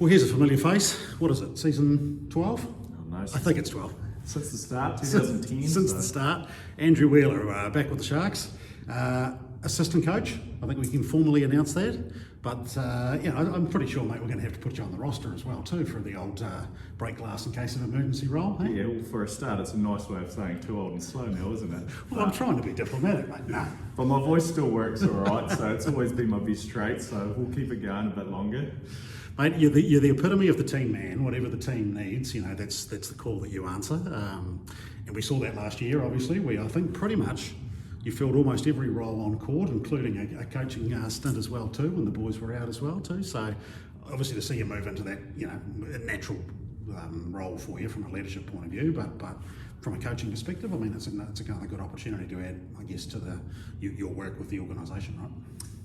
Well, here's a familiar face. What is it, season 12? Oh, no, I think it's 12. since the start, 2010. Since the start. Andrew Wheeler back with the Sharks. Assistant coach, I think we can formally announce that. But I'm pretty sure, mate, we're going to have to put you on the roster as well too for the old break glass in case of emergency role. Hey? Yeah, well, for a start, it's a nice way of saying too old and slow now, isn't it? Well, I'm trying to be diplomatic, mate. No. But my voice still works all right, so it's always been my best trait, so we'll keep it going a bit longer. Mate, you're the epitome of the team man. Whatever the team needs, that's the call that you answer. And we saw that last year, obviously. I think pretty much you filled almost every role on court, including a coaching stint as well too, when the boys were out as well too. So obviously to see you move into that, a natural role for you from a leadership point of view, but from a coaching perspective, I mean, it's a kind of good opportunity to add, I guess, to your work with the organisation, right?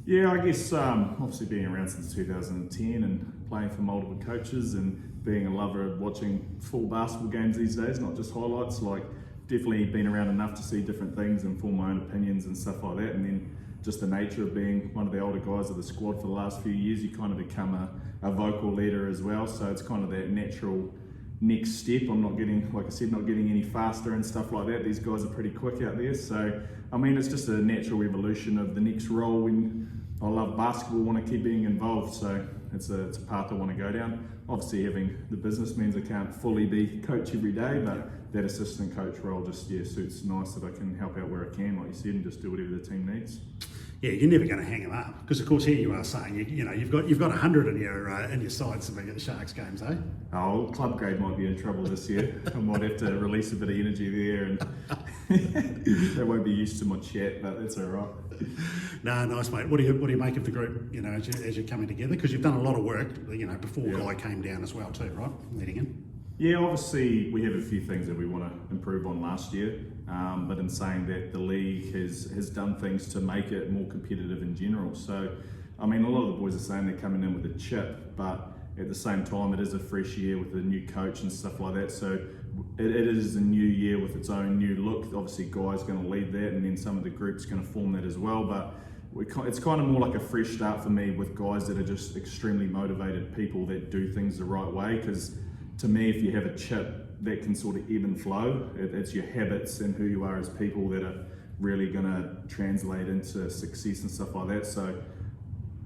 Yeah, I guess obviously being around since 2010 and playing for multiple coaches and being a lover of watching full basketball games these days, not just highlights, definitely been around enough to see different things and form my own opinions and stuff like that. And then just the nature of being one of the older guys of the squad for the last few years, you kind of become a vocal leader as well. So it's kind of that natural next step. I'm not getting, like I said, not getting any faster and stuff like that. These guys are pretty quick out there. So, I mean, it's just a natural evolution of the next role. When I love basketball, want to keep being involved. So it's a path I want to go down. Obviously having the business means I can't fully be coach every day, but that assistant coach role just suits nice that I can help out where I can, like you said, and just do whatever the team needs. Yeah, you're never going to hang them up because, of course, here you are saying you've got 100 in your sides to be at the Sharks games, eh? Oh, club grade might be in trouble this year. I might have to release a bit of energy there, and they won't be used to my chat, but that's all right. No, nice, mate. What do you make of the group? As you're coming together, because you've done a lot of work. Before Guy came down as well too, right? Leading in. Yeah, obviously we have a few things that we want to improve on last year, but in saying that, the league has done things to make it more competitive in general. So, I mean, a lot of the boys are saying they're coming in with a chip, but at the same time, it is a fresh year with a new coach and stuff like that. So it is a new year with its own new look. Obviously, Guy's going to lead that, and then some of the group's going to form that as well. But it's kind of more like a fresh start for me with guys that are just extremely motivated people that do things the right way. Because to me, if you have a chip, that can sort of ebb and flow. It's your habits and who you are as people that are really going to translate into success and stuff like that. So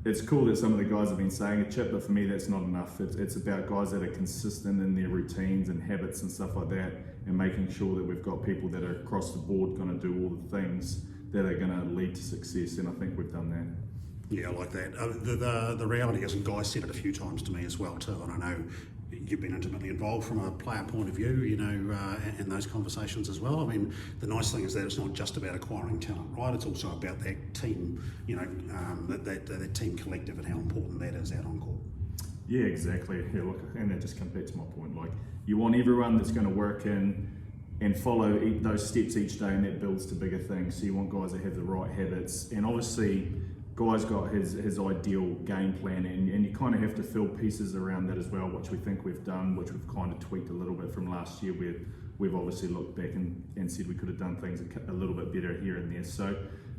it's cool that some of the guys have been saying a chip, but for me, that's not enough. It's about guys that are consistent in their routines and habits and stuff like that, and making sure that we've got people that are across the board going to do all the things that are going to lead to success, and I think we've done that. Yeah, I like that. The reality is, and Guy said it a few times to me as well too, and I know you've been intimately involved from a player point of view, in those conversations as well. I mean, the nice thing is that it's not just about acquiring talent, right? It's also about that team, that team collective and how important that is out on court. Yeah, exactly. Yeah, look, and that just comes back to my point. Like, you want everyone that's going to work in and follow those steps each day, and that builds to bigger things. So you want guys that have the right habits, and obviously Guy's got his ideal game plan, and you kind of have to fill pieces around that as well, which we think we've done, which we've kind of tweaked a little bit from last year, where we've obviously looked back and said we could have done things a little bit better here and there. So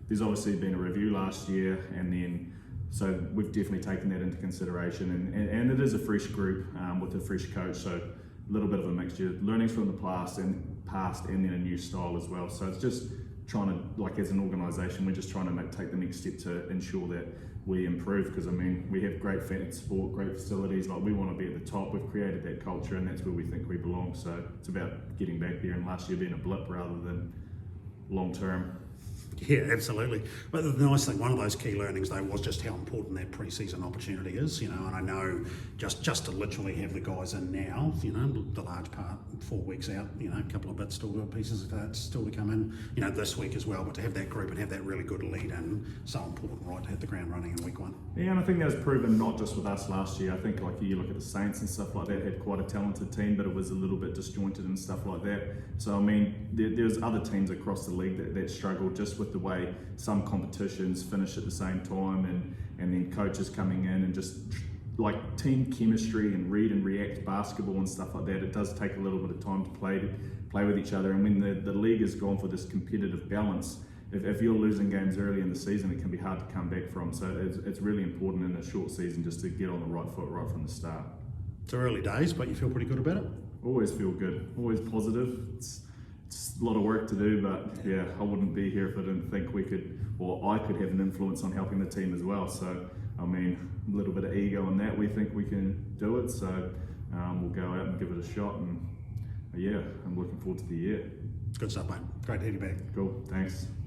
there's obviously been a review last year, and then so we've definitely taken that into consideration, and it is a fresh group with a fresh coach, so a little bit of a mixture, learnings from the past and then a new style as well. So it's just trying to, like, as an organisation, we're just trying to take the next step to ensure that we improve, because I mean, we have great fan support, great facilities, like we want to be at the top. We've created that culture, and that's where we think we belong. So it's about getting back there, and last year being a blip rather than long term. Yeah, absolutely. But the nice thing, one of those key learnings though, was just how important that pre-season opportunity is, and I know just to literally have the guys in now, the large part, 4 weeks out, a couple of bits still, pieces still to come in, this week as well, but to have that group and have that really good lead in, so important, right, to hit the ground running in week 1. Yeah, and I think that was proven not just with us last year. I think, like, you look at the Saints and stuff like that, had quite a talented team, but it was a little bit disjointed and stuff like that. So I mean, there's other teams across the league that struggle just with the way some competitions finish at the same time, and then coaches coming in and just like team chemistry and read and react basketball and stuff like that. It does take a little bit of time to play with each other, and when the league has gone for this competitive balance, if you're losing games early in the season, it can be hard to come back from. So it's really important in a short season just to get on the right foot right from the start. It's early days, but you feel pretty good about it? Always feel good, always positive. It's a lot of work to do, but yeah, I wouldn't be here if I didn't think we could, or I could have an influence on helping the team as well. So, I mean, a little bit of ego on that. We think we can do it, so we'll go out and give it a shot. And yeah, I'm looking forward to the year. Good stuff, mate. Great to have you back. Cool, thanks.